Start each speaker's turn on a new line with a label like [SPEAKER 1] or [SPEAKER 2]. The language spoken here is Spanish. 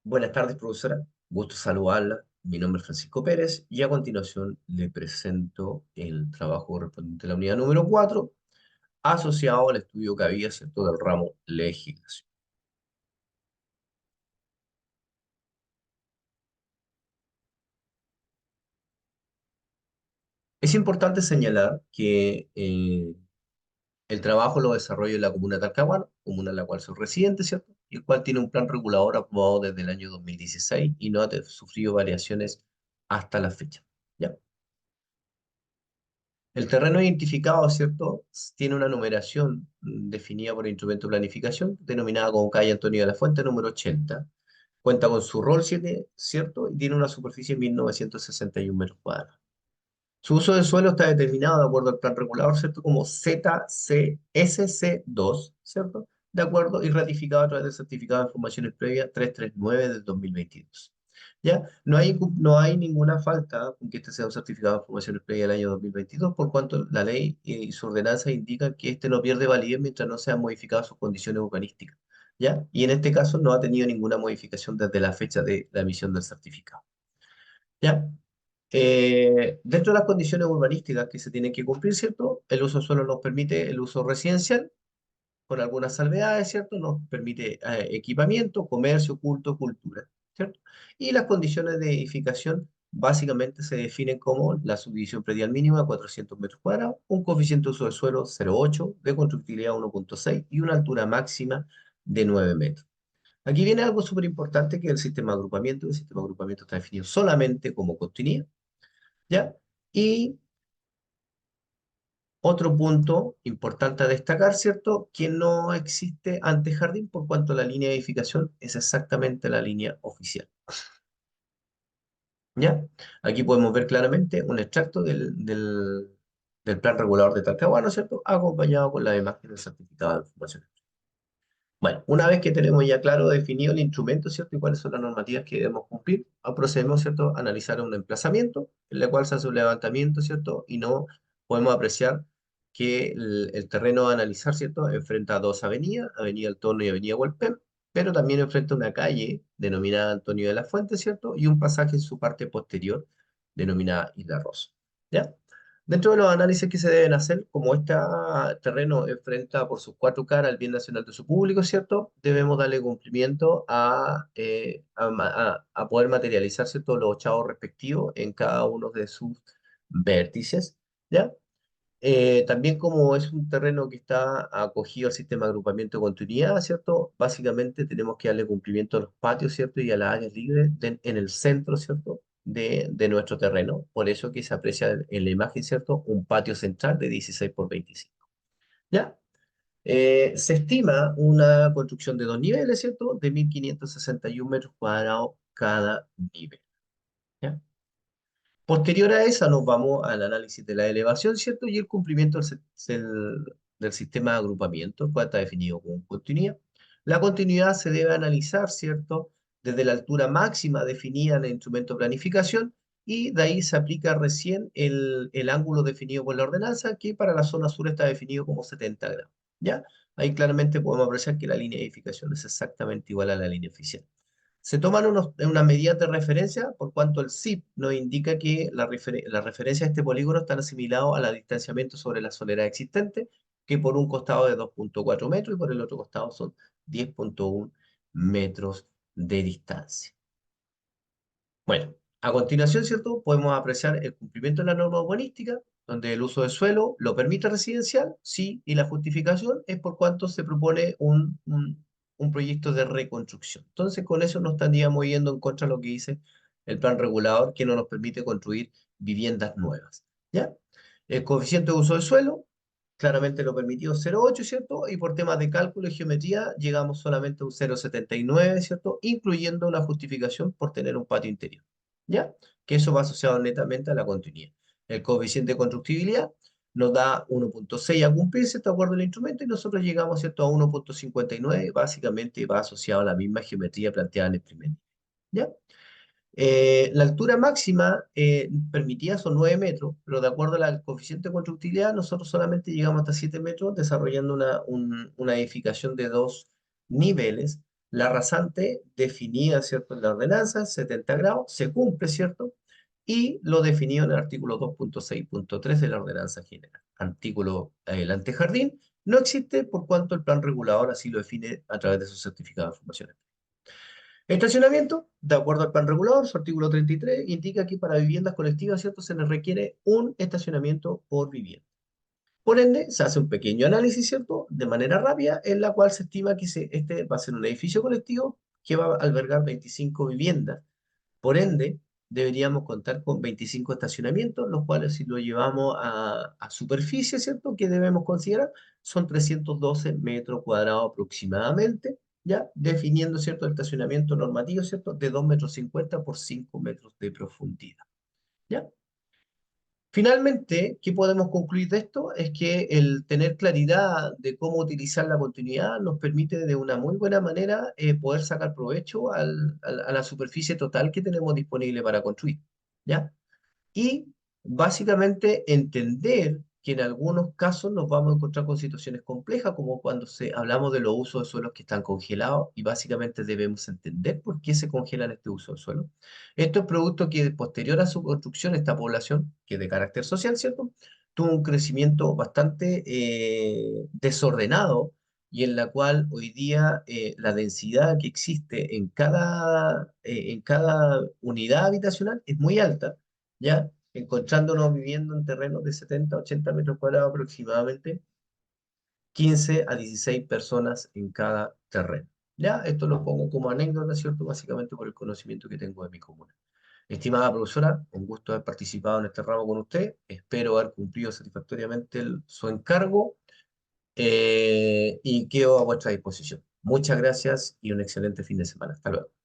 [SPEAKER 1] Buenas tardes, profesora. Gusto saludarla. Mi nombre es Francisco Pérez y a continuación le presento el trabajo correspondiente a la unidad número 4, asociado al estudio que había, ¿cierto?, del ramo legislación. Es importante señalar que el trabajo lo desarrolla la comuna de Talcahuano, comuna en la cual soy residente, ¿cierto?, y el cual tiene un plan regulador aprobado desde el año 2016 y no ha sufrido variaciones hasta la fecha. ¿Ya? El terreno identificado, ¿cierto? Tiene una numeración definida por el instrumento de planificación, denominada como calle Antonio de la Fuente número 80. Cuenta con su rol 7, ¿cierto? Y tiene una superficie de 1961 metros cuadrados. Su uso de suelo está determinado de acuerdo al plan regulador, ¿cierto? Como ZCSC2, ¿cierto? De acuerdo y ratificado a través del certificado de informaciones previas 339 del 2022. ¿Ya? No hay ninguna falta con que este sea un certificado de informaciones previas del año 2022, por cuanto la ley y su ordenanza indican que este no pierde validez mientras no sean modificadas sus condiciones urbanísticas. ¿Ya? Y en este caso no ha tenido ninguna modificación desde la fecha de la emisión del certificado. ¿Ya? Dentro de las condiciones urbanísticas que se tienen que cumplir, ¿cierto? El uso suelo nos permite el uso residencial, con algunas salvedades, ¿cierto? Nos permite equipamiento, comercio, culto, cultura, ¿cierto? Y las condiciones de edificación básicamente se definen como la subdivisión predial mínima, 400 metros cuadrados, un coeficiente de uso de suelo 0,8, de constructibilidad 1,6 y una altura máxima de 9 metros. Aquí viene algo súper importante que es el sistema de agrupamiento. El sistema de agrupamiento está definido solamente como continuidad, ¿ya? Y otro punto importante a destacar, ¿cierto? Que no existe antejardín por cuanto la línea de edificación es exactamente la línea oficial, ¿ya? Aquí podemos ver claramente un extracto del plan regulador de Talcahuano, ¿cierto? Acompañado con la imagen del certificado de información. Bueno, una vez que tenemos ya claro definido el instrumento, ¿cierto? Y cuáles son las normativas que debemos cumplir, procedemos, ¿cierto?, a analizar un emplazamiento en el cual se hace un levantamiento, ¿cierto? Y no podemos apreciar que el terreno a analizar, ¿cierto?, enfrenta dos avenidas, Avenida El Torno y Avenida Hualpén, pero también enfrenta una calle denominada Antonio de la Fuente, ¿cierto? Y un pasaje en su parte posterior denominada Isla Rosa, ¿ya? Dentro de los análisis que se deben hacer, como este terreno enfrenta por sus cuatro caras el bien nacional de su público, ¿cierto? Debemos darle cumplimiento a poder materializar, ¿cierto?, los chavos respectivos en cada uno de sus vértices, ¿ya? También como es un terreno que está acogido al sistema de agrupamiento de continuidad, ¿cierto? Básicamente tenemos que darle cumplimiento a los patios, ¿cierto? Y a las áreas libres en el centro, ¿cierto? De nuestro terreno. Por eso que se aprecia en la imagen, ¿cierto? Un patio central de 16 por 25. ¿Ya? Se estima una construcción de dos niveles, ¿cierto? De 1561 metros cuadrados cada nivel. ¿Ya? Posterior a esa nos vamos al análisis de la elevación, ¿cierto? Y el cumplimiento del sistema de agrupamiento, que está definido como continuidad. La continuidad se debe analizar, ¿cierto? Desde la altura máxima definida en el instrumento de planificación y de ahí se aplica recién el ángulo definido por la ordenanza, que para la zona sur está definido como 70 grados, ¿ya? Ahí claramente podemos apreciar que la línea de edificación es exactamente igual a la línea oficial. Se toman unas medidas de referencia por cuanto el SIP nos indica que la referencia de este polígono están asimilados al distanciamiento sobre la soledad existente, que por un costado es de 2,4 metros y por el otro costado son 10,1 metros de distancia. Bueno, a continuación, ¿cierto? Podemos apreciar el cumplimiento de la norma urbanística, donde el uso de suelo lo permite residencial, sí, y la justificación es por cuanto se propone un proyecto de reconstrucción. Entonces, con eso nos estaríamos yendo en contra de lo que dice el plan regulador, que no nos permite construir viviendas nuevas, ¿ya? El coeficiente de uso de suelo, claramente lo permitido 0,8, ¿cierto? Y por temas de cálculo y geometría llegamos solamente a un 0,79, ¿cierto? Incluyendo una justificación por tener un patio interior, ¿ya? Que eso va asociado netamente a la continuidad. El coeficiente de constructibilidad nos da 1,6 a cumplirse, de acuerdo al instrumento, y nosotros llegamos, ¿cierto?, a 1,59, básicamente va asociado a la misma geometría planteada en el primer nivel, ¿ya? La altura máxima permitida son 9 metros, pero de acuerdo al coeficiente de constructibilidad, nosotros solamente llegamos hasta 7 metros desarrollando una edificación de dos niveles, La rasante definida, ¿cierto?, en la ordenanza, 70 grados, se cumple, ¿cierto? Y lo definido en el artículo 2.6.3 de la ordenanza general. Artículo, el antejardín no existe por cuanto el plan regulador así lo define a través de su certificado de formación. Estacionamiento, de acuerdo al plan regulador, su artículo 33 indica que para viviendas colectivas, ¿cierto?, se les requiere un estacionamiento por vivienda. Por ende, se hace un pequeño análisis, ¿cierto?, de manera rápida, en la cual se estima que este va a ser un edificio colectivo que va a albergar 25 viviendas. Por ende, deberíamos contar con 25 estacionamientos, los cuales si lo llevamos a superficie, ¿cierto?, que debemos considerar, son 312 metros cuadrados aproximadamente, ¿ya? Definiendo, ¿cierto?, el estacionamiento normativo, ¿cierto?, de 2,50 metros por 5 metros de profundidad, ¿ya? Finalmente, ¿qué podemos concluir de esto? Es que el tener claridad de cómo utilizar la continuidad nos permite de una muy buena manera poder sacar provecho a la superficie total que tenemos disponible para construir, ¿ya? Y básicamente entender que en algunos casos nos vamos a encontrar con situaciones complejas, como cuando hablamos de los usos de suelos que están congelados, y básicamente debemos entender por qué se congelan este uso de suelo. Esto es producto que posterior a su construcción, esta población, que es de carácter social, ¿cierto?, tuvo un crecimiento bastante desordenado y en la cual hoy día la densidad que existe en cada unidad habitacional es muy alta, ¿ya? Encontrándonos viviendo en terrenos de 70, 80 metros cuadrados aproximadamente, 15 a 16 personas en cada terreno. ¿Ya? Esto lo pongo como anécdota, ¿cierto? Básicamente por el conocimiento que tengo de mi comuna. Estimada profesora, un gusto haber participado en este ramo con usted. Espero haber cumplido satisfactoriamente su encargo y quedo a vuestra disposición. Muchas gracias y un excelente fin de semana. Hasta luego.